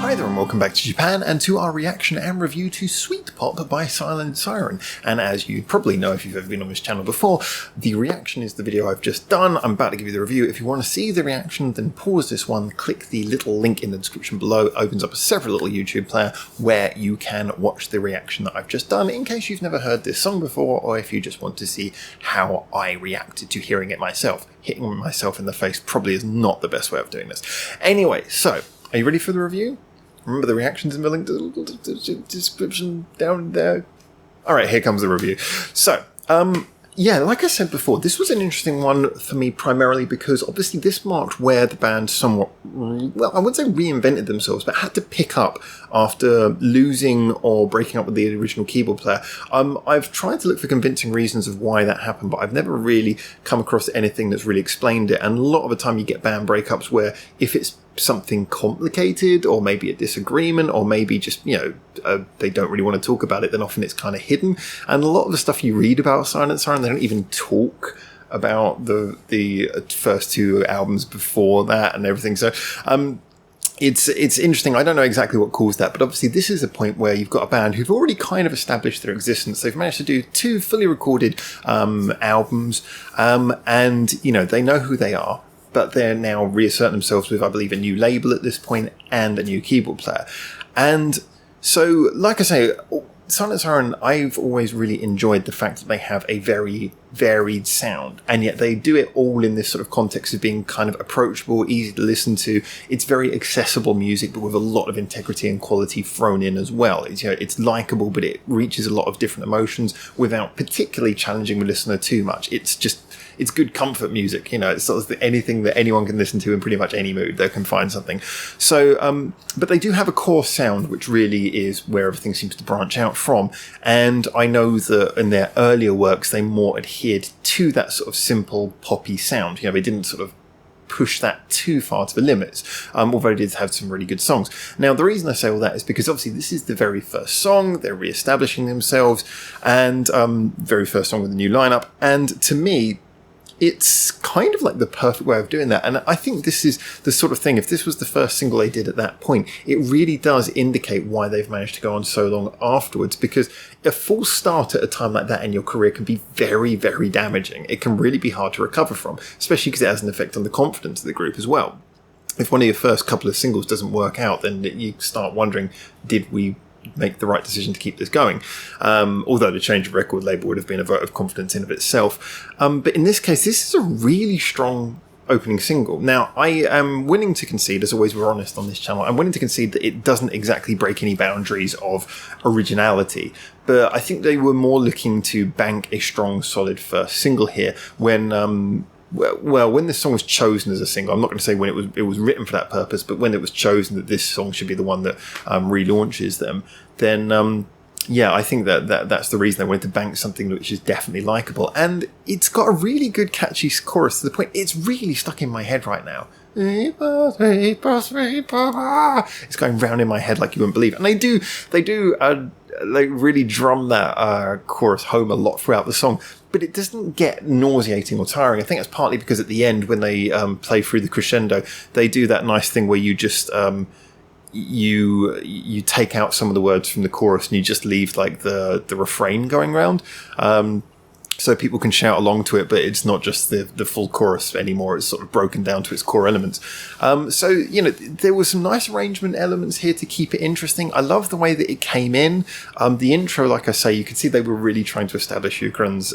Hi there and welcome back to Japan and to our reaction and review to Sweet Pop by Siren. And as you probably know if you've ever been on this channel before, the reaction is the video I've just done. I'm about to give you the review. If you want to see the reaction, then pause this one, click the little link in the description below. It opens up a separate little YouTube player where you can watch the reaction that I've just done in case you've never heard this song before, or if you just want to see how I reacted to hearing it myself. Hitting myself in the face probably is not the best way of doing this. Anyway, so are you ready for the review? Remember the reactions in the link to the description down there. Alright, here comes the review. So, yeah, like I said before, this was an interesting one for me primarily because obviously this marked where the band somewhat, well, I wouldn't say reinvented themselves, but had to pick up after losing or breaking up with the original keyboard player. I've tried to look for convincing reasons of why that happened, but I've never really come across anything that's really explained it. And a lot of the time you get band breakups where if it's something complicated or maybe a disagreement or maybe just, you know, they don't really want to talk about it, then often it's kind of hidden. And a lot of the stuff you read about Siren, they don't even talk about the first two albums before that and everything. So it's interesting. I don't know exactly what caused that, but obviously this is a point where you've got a band who've already kind of established their existence. They've managed to do 2 fully recorded albums, and you know they know who they are. But they're now reasserting themselves with, I believe, a new label at this point and a new keyboard player. And so, like I say, Siren, I've always really enjoyed the fact that they have a very varied sound, and yet they do it all in this sort of context of being kind of approachable, easy to listen to. It's very accessible music, but with a lot of integrity and quality thrown in as well. It's, you know, it's likable, but it reaches a lot of different emotions without particularly challenging the listener too much. It's good comfort music, you know, it's sort of anything that anyone can listen to in pretty much any mood. They can find something. So, but they do have a core sound, which really is where everything seems to branch out from. And I know that in their earlier works, they more adhered to that sort of simple poppy sound. You know, they didn't sort of push that too far to the limits, although they did have some really good songs. Now, the reason I say all that is because obviously this is the very first song, they're re-establishing themselves, and very first song with the new lineup, and to me, it's kind of like the perfect way of doing that. And I think this is the sort of thing, if this was the first single they did at that point, it really does indicate why they've managed to go on so long afterwards, because a false start at a time like that in your career can be very, very damaging. It can really be hard to recover from, especially because it has an effect on the confidence of the group as well. If one of your first couple of singles doesn't work out, then you start wondering, did we make the right decision to keep this going? Although the change of record label would have been a vote of confidence in of itself. But in this case, this is a really strong opening single. Now, I am willing to concede, as always we're honest on this channel, I'm willing to concede that it doesn't exactly break any boundaries of originality, but I think they were more looking to bank a strong, solid first single here when well, when this song was chosen as a single, I'm not going to say when it was written for that purpose, but when it was chosen that this song should be the one that relaunches them, then yeah, I think that's the reason they wanted to bank something which is definitely likable, and it's got a really good catchy chorus to the point it's really stuck in my head right now. It's going round in my head like you wouldn't believe. And they really drum that chorus home a lot throughout the song, but it doesn't get nauseating or tiring. I think that's partly because at the end, when they play through the crescendo, they do that nice thing where you just you take out some of the words from the chorus and you just leave like the refrain going round. So people can shout along to it, but it's not just the full chorus anymore. It's sort of broken down to its core elements. So, you know, there was some nice arrangement elements here to keep it interesting. I love the way that it came in. The intro, like I say, you can see they were really trying to establish Ukraine's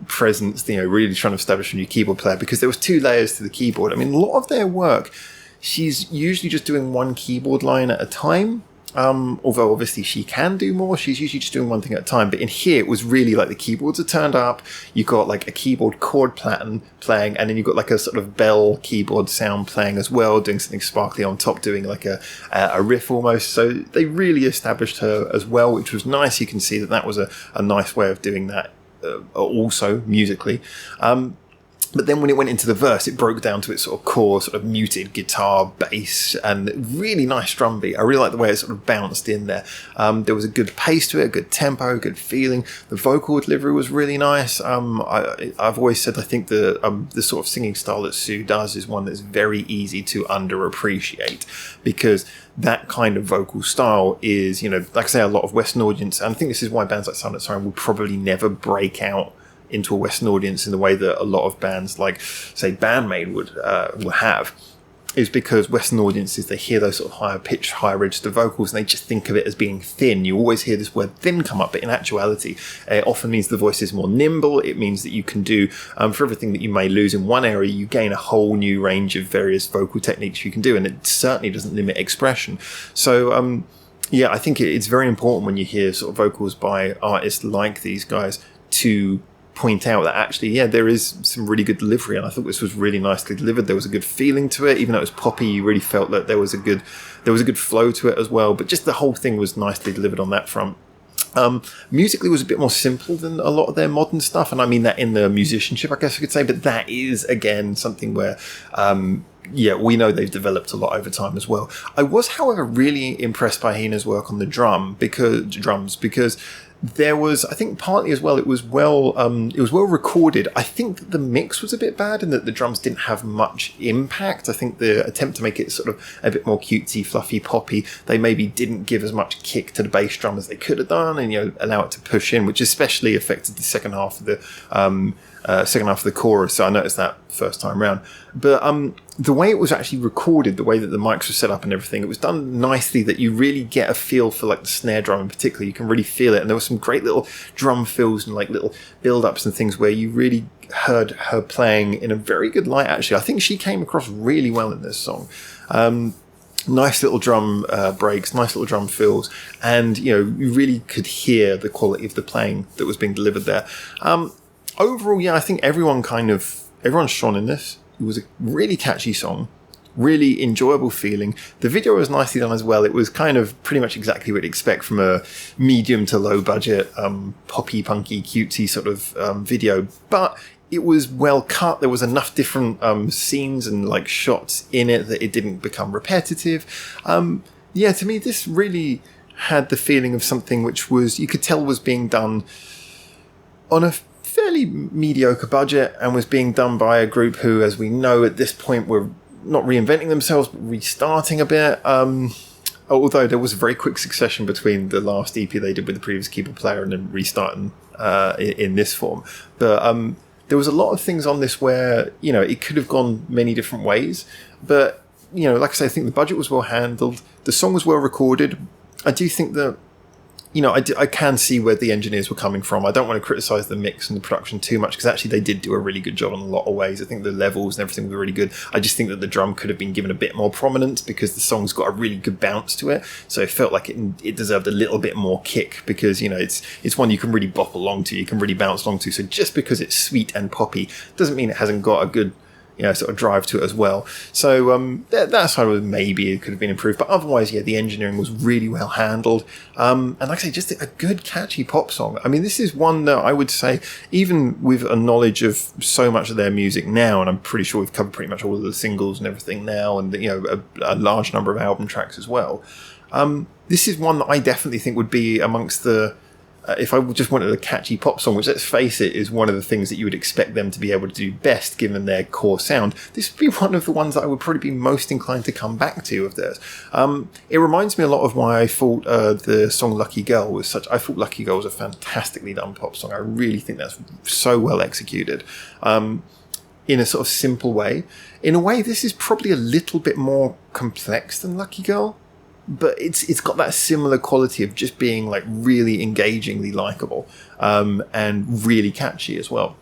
presence, you know, really trying to establish a new keyboard player, because there was 2 layers to the keyboard. I mean, a lot of their work, she's usually just doing one keyboard line at a time. Although obviously she can do more, she's usually just doing one thing at a time. But in here, it was really like the keyboards are turned up, you've got like a keyboard chord pattern playing, and then you've got like a sort of bell keyboard sound playing as well, doing something sparkly on top, doing like a riff almost. So they really established her as well, which was nice. You can see that was a nice way of doing that also musically. But then when it went into the verse, it broke down to its sort of core, sort of muted guitar, bass, and really nice drum beat. I really like the way it sort of bounced in there. There was a good pace to it, a good tempo, good feeling. The vocal delivery was really nice. I've always said I think the sort of singing style that Sue does is one that's very easy to underappreciate, because that kind of vocal style is, like I say, a lot of Western audience, and I think this is why bands like Silent Siren will probably never break out into a Western audience in the way that a lot of bands like, say, Bandmate will have, is because Western audiences, they hear those sort of higher pitched, higher register vocals, and they just think of it as being thin. You always hear this word thin come up, but in actuality, it often means the voice is more nimble. It means that you can do, for everything that you may lose in one area, you gain a whole new range of various vocal techniques you can do, and it certainly doesn't limit expression. So, yeah, I think it's very important when you hear sort of vocals by artists like these guys to point out that actually, yeah, there is some really good delivery, and I thought this was really nicely delivered. There was a good feeling to it, even though it was poppy. You really felt that there was a good flow to it as well. But just the whole thing was nicely delivered on that front. Musically was a bit more simple than a lot of their modern stuff, and I mean that in the musicianship, I guess I could say. But that is again something where, yeah, we know they've developed a lot over time as well. I was, however, really impressed by Hina's work on the drums because there was, I think, partly as well, it was well recorded. I think that the mix was a bit bad and that the drums didn't have much impact. I think the attempt to make it sort of a bit more cutesy, fluffy, poppy, they maybe didn't give as much kick to the bass drum as they could have done, and allow it to push in, which especially affected the second half of the chorus. So I noticed that first time round. But the way it was actually recorded, the way that the mics were set up and everything, it was done nicely that you really get a feel for like the snare drum in particular. You can really feel it, and there were some great little drum fills and like little build-ups and things where you really heard her playing in a very good light. Actually, I think she came across really well in this song. Nice little drum breaks, nice little drum fills, and you really could hear the quality of the playing that was being delivered there. Overall, yeah, I think everyone shone in this. It was a really catchy song, really enjoyable feeling. The video was nicely done as well. It was kind of pretty much exactly what you'd expect from a medium to low budget, poppy, punky, cutesy sort of video, but it was well cut. There was enough different scenes and like shots in it that it didn't become repetitive. Yeah, to me, this really had the feeling of something which was, you could tell was being done on a fairly mediocre budget and was being done by a group who, as we know at this point, were not reinventing themselves but restarting a bit. Although there was a very quick succession between the last EP they did with the previous keyboard player and then restarting in this form. But there was a lot of things on this where it could have gone many different ways. But like I say, I think the budget was well handled. The song was well recorded. I do think that I can see where the engineers were coming from. I don't want to criticise the mix and the production too much, because actually they did do a really good job in a lot of ways. I think the levels and everything were really good. I just think that the drum could have been given a bit more prominence, because the song's got a really good bounce to it. So it felt like it deserved a little bit more kick, because it's one you can really bop along to, you can really bounce along to. So just because it's sweet and poppy doesn't mean it hasn't got a good sort of drive to it as well. So that side was maybe it could have been improved, but otherwise, yeah, the engineering was really well handled. And like I say, just a good catchy pop song. I mean, this is one that I would say, even with a knowledge of so much of their music now, and I'm pretty sure we've covered pretty much all of the singles and everything now, and a large number of album tracks as well. This is one that I definitely think would be amongst the if I just wanted a catchy pop song, which, let's face it, is one of the things that you would expect them to be able to do best given their core sound, this would be one of the ones that I would probably be most inclined to come back to of theirs. It reminds me a lot of why I thought the song Lucky Girl was such... I thought Lucky Girl was a fantastically done pop song. I really think that's so well executed. In a sort of simple way. In a way, this is probably a little bit more complex than Lucky Girl, but it's got that similar quality of just being like really engagingly likable, and really catchy as well.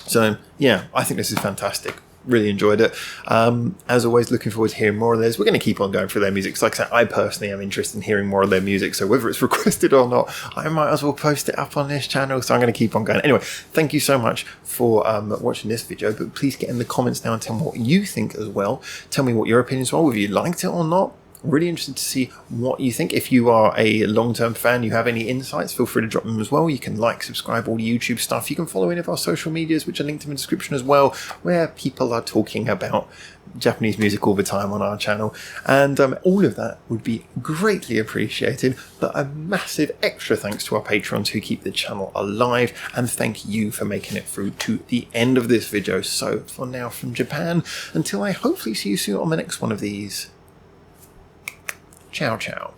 So yeah, I think this is fantastic. Really enjoyed it. As always, looking forward to hearing more of theirs. We're going to keep on going through their music. So like I said, I personally am interested in hearing more of their music. So whether it's requested or not, I might as well post it up on this channel. So I'm going to keep on going. Anyway, thank you so much for watching this video. But please get in the comments now and tell me what you think as well. Tell me what your opinions are, whether you liked it or not. Really interested to see what you think. If you are a long-term fan, you have any insights, feel free to drop them as well. You can like, subscribe, all the YouTube stuff. You can follow any of our social medias, which are linked in the description as well, where people are talking about Japanese music all the time on our channel. And all of that would be greatly appreciated. But a massive extra thanks to our patrons who keep the channel alive. And thank you for making it through to the end of this video. So for now from Japan, until I hopefully see you soon on the next one of these. Ciao, ciao.